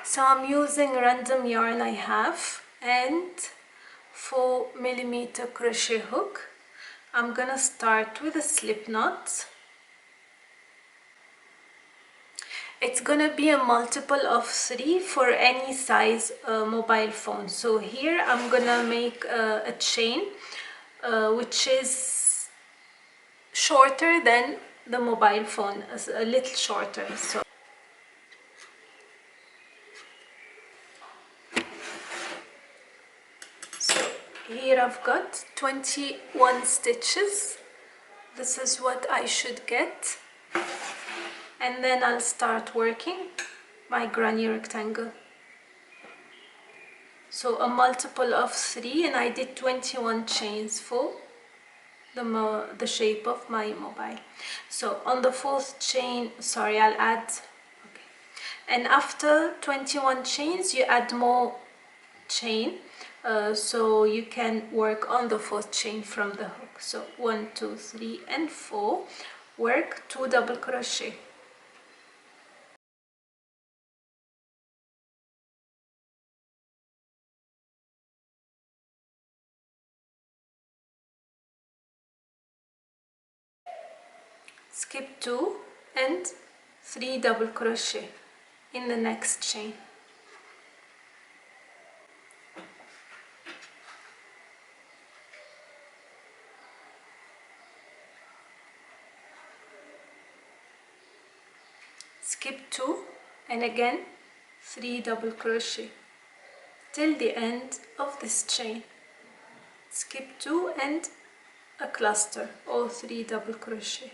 So I'm using random yarn I have and 4mm crochet hook. I'm gonna start with a slip knot. It's gonna be a multiple of 3 for any size mobile phone. So here I'm gonna make a chain which is shorter than the mobile phone, a little shorter. So here I've got 21 stitches. This is what I should get. And then I'll start working my granny rectangle. So a multiple of 3, and I did 21 chains for the shape of my mobile. So on the 4th chain, sorry, I'll add, okay. And after 21 chains you add more chain, so you can work on the 4th chain from the hook. So 1, 2, 3 and 4, work 2 double crochet. Skip 2 and 3 double crochet in the next chain. Skip 2 and again 3 double crochet till the end of this chain. Skip 2 and a cluster or 3 double crochet.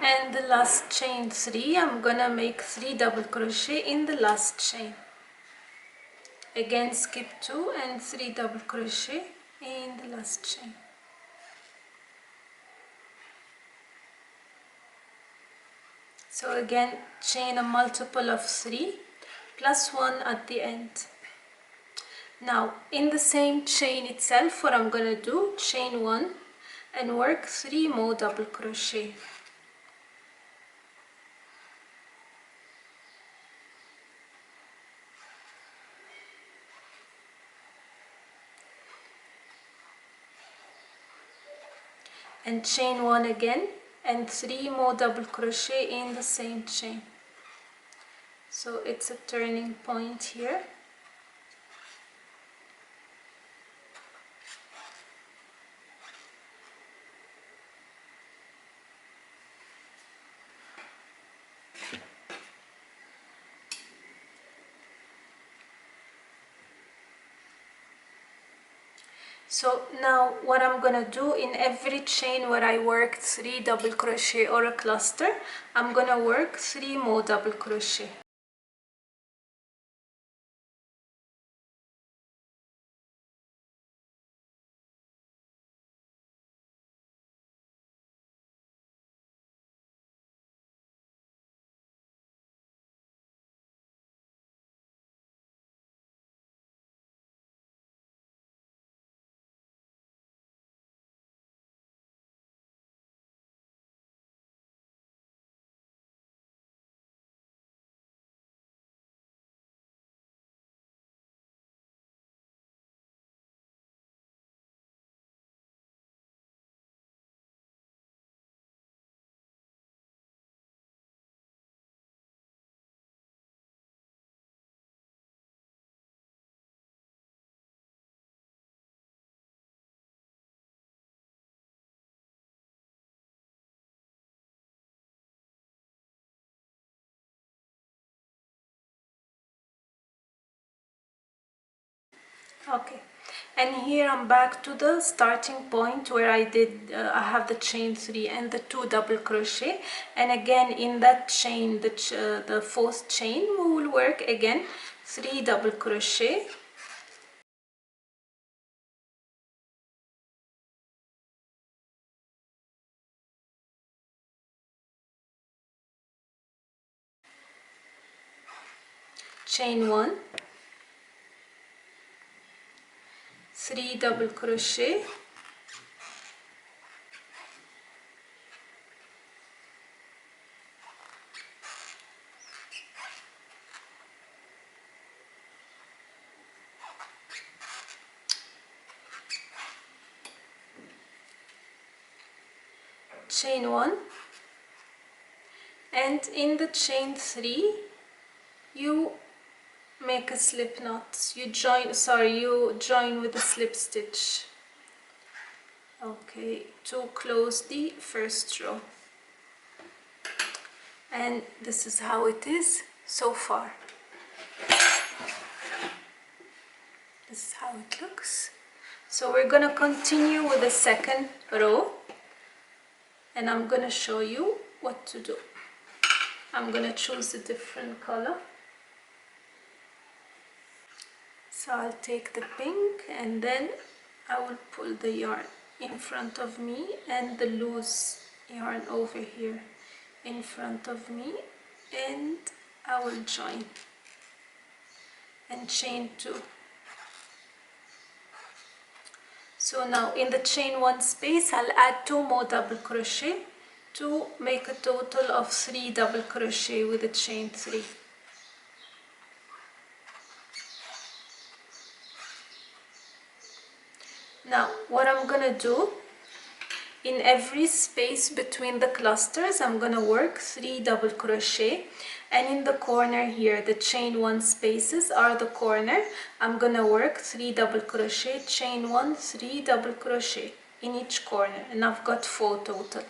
And the last chain 3, I'm gonna make 3 double crochet in the last chain. Again skip 2 and 3 double crochet in the last chain. So again chain a multiple of 3 plus 1 at the end. Now in the same chain itself, what I'm gonna do, chain 1 and work 3 more double crochet. And chain 1 again and 3 more double crochet in the same chain. So it's a turning point here. So now what I'm gonna do, in every chain where I worked 3 double crochet or a cluster, I'm gonna work 3 more double crochet. Okay, and here I'm back to the starting point where I have the chain 3 and the 2 double crochet, and again in that chain, the fourth chain, we will work again 3 double crochet, chain 1, 3 double crochet, chain 1, and in the chain 3 you make a slip knot. You join with a slip stitch, okay, to close the first row. And this is how it is so far. This is how it looks. So we're gonna continue with the second row, and I'm gonna show you what to do. I'm gonna choose a different color. So I'll take the pink, and then I will pull the yarn in front of me and the loose yarn over here in front of me, and I will join and chain 2. So now in the chain 1 space I'll add 2 more double crochet to make a total of 3 double crochet with the chain 3. Now what I'm gonna do, in every space between the clusters I'm gonna work 3 double crochet, and in the corner here, the chain 1 spaces are the corner. I'm gonna work 3 double crochet, chain 1, 3 double crochet in each corner, and I've got 4 total.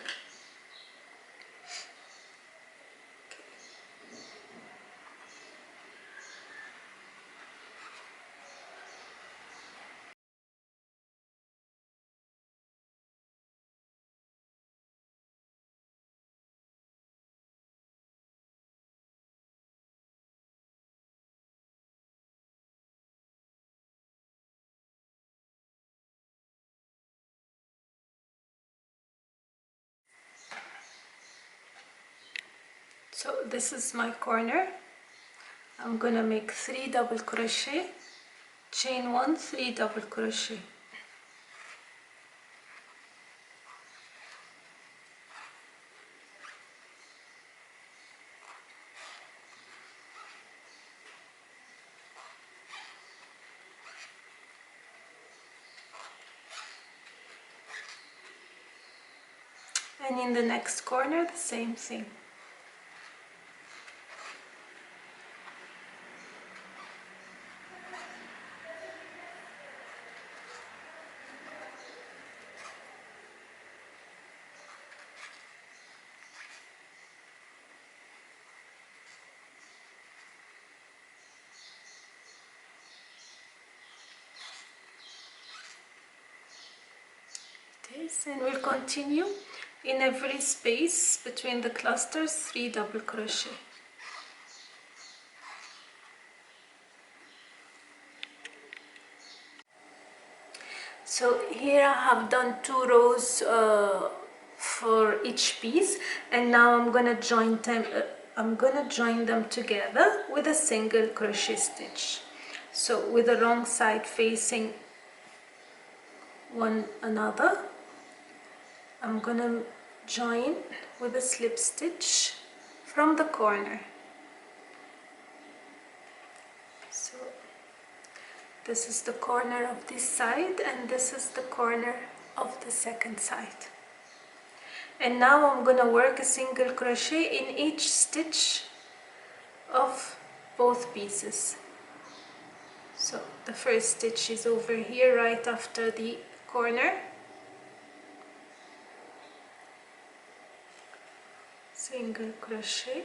So this is my corner. I'm gonna make 3 double crochet, chain 1, 3 double crochet. And in the next corner, the same thing. And we'll continue in every space between the clusters 3 double crochet. So here I have done 2 rows for each piece, and now I'm gonna join them together with a single crochet stitch. So with the wrong side facing one another, I'm gonna join with a slip stitch from the corner. So this is the corner of this side, and this is the corner of the second side. And now I'm gonna work a single crochet in each stitch of both pieces. So the first stitch is over here right after the corner. Single crochet,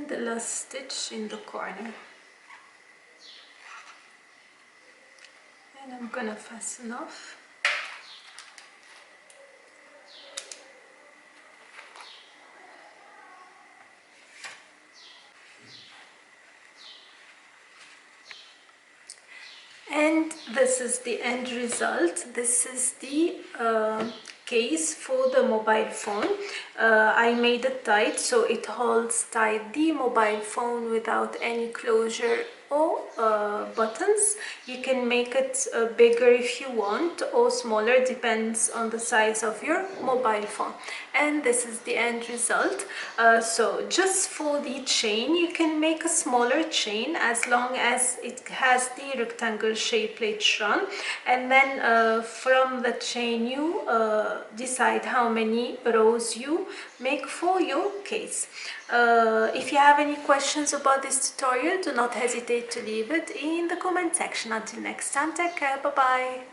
and the last stitch in the corner, and I'm gonna fasten off. And this is the end result. This is the case for the mobile phone. I made it tight so it holds tight the mobile phone without any closure or buttons. You can make it bigger if you want, or smaller, depends on the size of your mobile phone. And this is the end result. So just for the chain, you can make a smaller chain as long as it has the rectangle shape later on, and then from the chain you decide how many rows you make for your case. If you have any questions about this tutorial, do not hesitate to leave it in the comment section. Until next time, take care, bye bye.